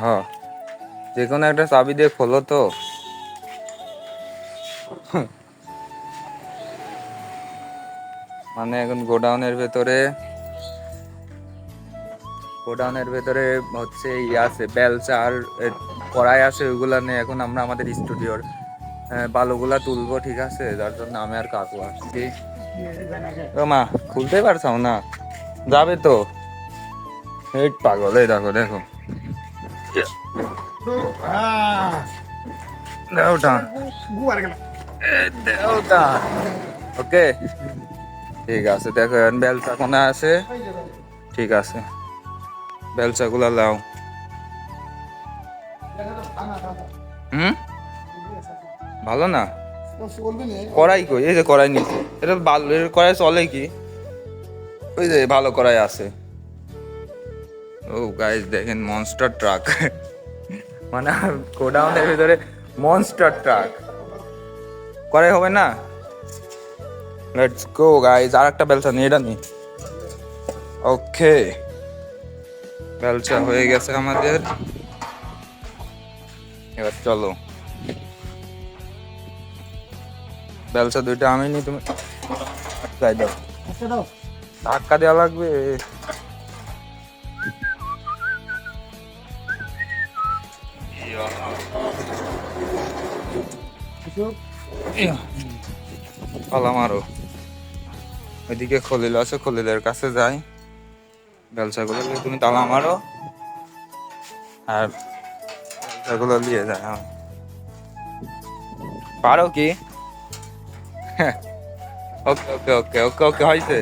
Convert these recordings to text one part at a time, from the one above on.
হ্যাঁ, যে কোনো একটা চাবি দিয়ে খোলো তো। মানে এখন গোডাউনের ভেতরে হচ্ছে আছে বেলচা আর কড়াই আছে, ওইগুলা নিয়ে এখন আমরা আমাদের স্টুডিওর বালুগুলা তুলবো, ঠিক আছে? যার জন্য আমি আর কাকু আসছি। ও মা, খুলতে পারছাও না? যাবে তো। এই পাগল, এই দেখো দেখো, ওকে ঠিক আছে। দেখো এখন বেলচা কোনে আছে, ঠিক আছে, বেলচা গুলা লাও। ভালো না কড়াই? কই, এই যে কড়াই নিচে, এটা বালুর কড়াই চলে কি? ওই যে ভালো কড়াই আছে। ও গাইস দেখেন, মনস্টার ট্রাক। মানে গোডাউনের ভিতরে মনস্টার ট্রাক। কড়াই হবে না? লেটস গো গাইস, আর একটা বেলচা নিয়ে, এটা নি। ওকে, বেলচা হয়ে গেছে আমাদের, এবার চলো। বেলচা দুইটা আমি নি, তুমি গাই দাও, ধাক্কা দেওয়া লাগবে। পালা মারো। ওইদিকে খলিল আছে, খলিলের কাছে যাই। বেলচাগুলো তুমি তালা মারো আর বেলচাগুলো নিয়ে যায়। পারো কি? ওকে ওকে ওকে ওকে ওকে, হয়েছে।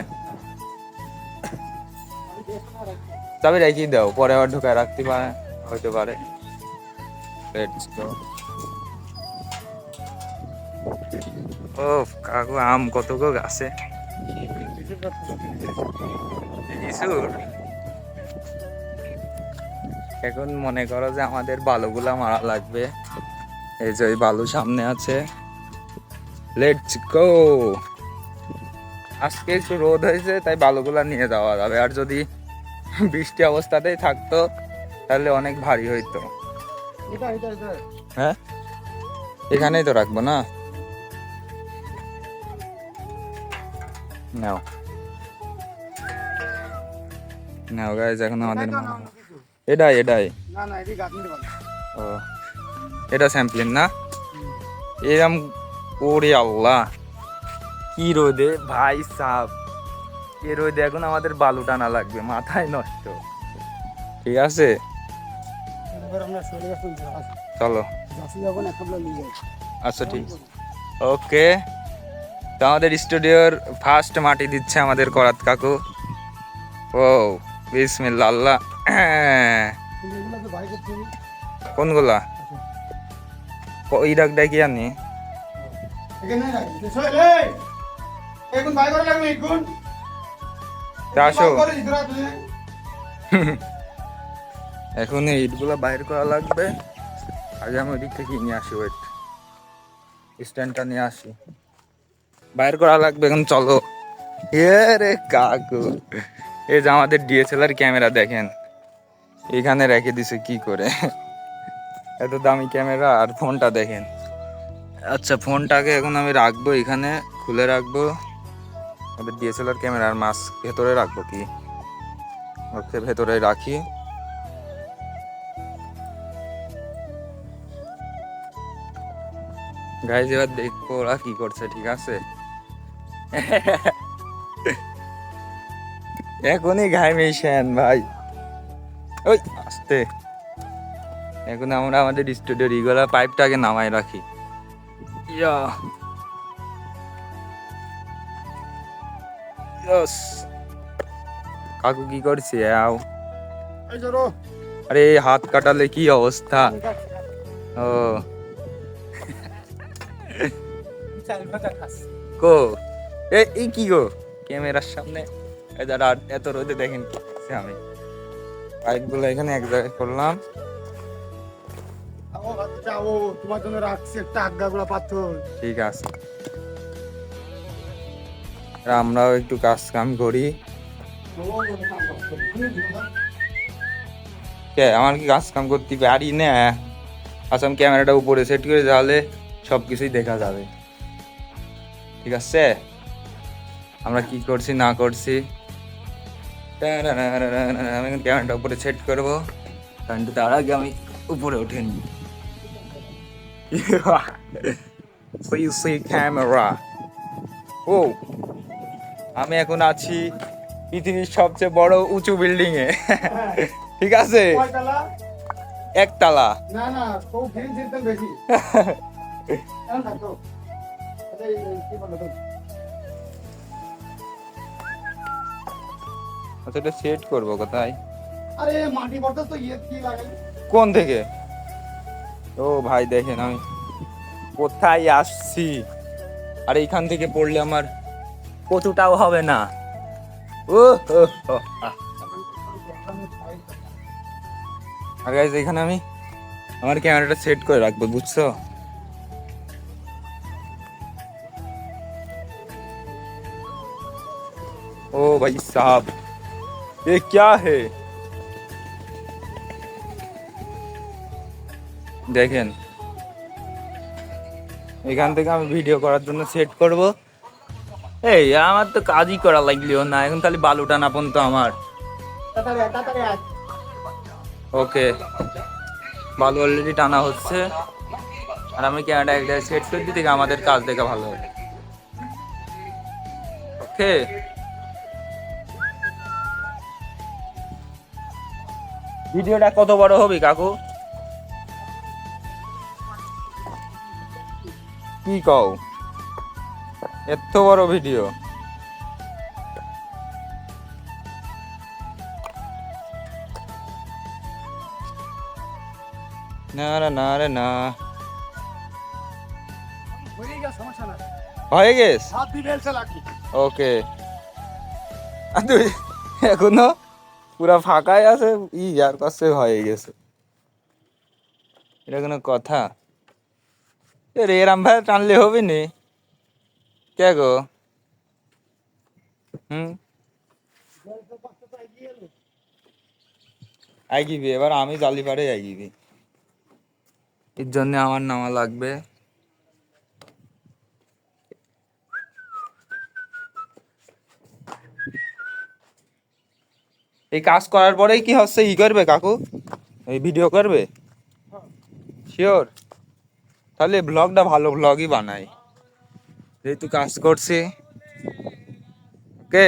চাবি রেখে দাও, পরে আবার ঢুকায় রাখতে পারে, হইতে পারে। Let's go. ও কাকু, আম কত গো গাছে? এখন মনে করো যে আমাদের বালুগুলা মারা লাগবে। এই যে ওই বালু সামনে আছে। Let's go. আজকে একটু রোদ হয়েছে, তাই বালুগুলা নিয়ে যাওয়া যাবে। আর যদি বৃষ্টি অবস্থাতেই থাকতো তাহলে অনেক ভারী হইতো। হ্যাঁ, এখানেই তো রাখবো না। নাও নাও গাইজ, এখন আমাদের এটাই এটাই ও, এটা স্যাম্পলিং না? এরম ওরে আল্লাহ, কি রোদে ভাই সাব, এ রোদে এখন আমাদের বালু টানা লাগবে, মাথায় নষ্ট। ঠিক আছে, চলো। আচ্ছা ঠিক, ওকে। তো আমাদের স্টুডিওর ফার্স্ট মাটি দিচ্ছে আমাদের করাত কাকু। ও বিসমিল্লাহ, আল্লাহ। কোনগুলা? ইরাক ডাকি আনি। আসো, এখন ইটগুলা বাইর করা লাগবে। আগে আমি ওই দিক থেকে নিয়ে আসি, ওয়েট, স্ট্যান্ডটা নিয়ে আসি, বাইর করা লাগবে এখন। চলো। এ রে কাকু, এই যে আমাদের ডিএসএলআর ক্যামেরা দেখেন, এখানে রেখে দিছে কি করে, এত দামি ক্যামেরা। আর ফোনটা দেখেন। আচ্ছা, ফোনটাকে এখন আমি রাখবো এখানে, খুলে রাখবো। আমাদের ডিএসএলআর ক্যামেরার মাছ ভেতরে রাখবো কি? ওকে, ভেতরে রাখি। গাইজ এবার দেখবো ওরা কি করছে, ঠিক আছে? এখনই গায়ে মিশান ভাই, ওই আস্তে। এখন আমরা আমাদের স্টুডিওর ইগোলা পাইপটাকে নামাই রাখি। ইয়া ইয়েস। কাকু কি করছে? আও, আরে হাত কাটালে কি অবস্থা? ও কো, এই কি গো ক্যামেরার সামনে যারা এত রোদে দেখেন কি করছে। আমি পাইপ গুলো এখানে এক জায়গায় করলাম। তোমার জন্য রাখছি একটা আজ্ঞাগুলা পাথর, ঠিক আছে। আমরাও একটু কাজ কাম করি। কে আমার কি কাজ কাম করতে পারি না? আচ্ছা আমি ক্যামেরাটা উপরে সেট করে তাহলে সব কিছুই দেখা যাবে। ঠিক আছে, আমরা কি করছি না করছি। আমি এখন ক্যামেরাটা উপরে সেট করবো, কারণ তার আগে আমি উপরে উঠে নিই। ক্যামেরা। ও, আমি এখন আছি পৃথিবীর সবচেয়ে বড় উঁচু বিল্ডিং এ। ঠিক আছে, একতলা। না না, তো গ্রিন সিস্টেম বেশি। কেন থাকতো? কি বলতো? আচ্ছা এটা সেট করবো কোথায়? আরে মাটি বর্তন তো ইয়ে কি লাগে? কোন থেকে? ও ভাই দেখেন আমি কোথায় আসছি, আর এইখান থেকে পড়লে আমার কচুটাও হবে না। ও হো, হো, আহ। আর গাইস এখানে আমি আমার ক্যামেরাটা সেট করে রাখবো, বুঝছো? ও ভাই সাহাব, ये क्या है? দেখেন এখান থেকে আমি ভিডিও করার জন্য সেট করব। এই আমার তো কাজই করা লাগলিও না, এখন খালি বালু টানা পর্যন্ত আমার। তাড়াতাড়ি আয়। ওকে, বালু অলরেডি টানা হচ্ছে, আর আমি ক্যামেরা একটা সেট করে দিই থেকে আমাদের কাজ দেখা ভালো হবে। ওকে, ভিডিওটা কত বড় হবে কাকু? কি কও, এত বড় ভিডিও? না রে না রে না, হয়ে গেছে, সমস্যা নাই। হয়ে গেছে। হাত দিয়ে বেলছে লাকি। ওকে, আর তুই এখনো পুরা ফাঁকাই আছে, আর কাছে হয়ে গেছে, এটা কোনো কথা? এরাম ভাই টানলে হবে নি, কে গো? হুম, আইগিবি এবার, আমি জালি পারে আইগিবি, এর জন্য আমার নামা লাগবে। এই কাজ করার পরেই কি হচ্ছে, ই করবে কাকু? এই ভিডিও করবে? শিওর? তাহলে ব্লগটা ভালো ব্লগই বানাই, যেহেতু কাজ করছি। ওকে।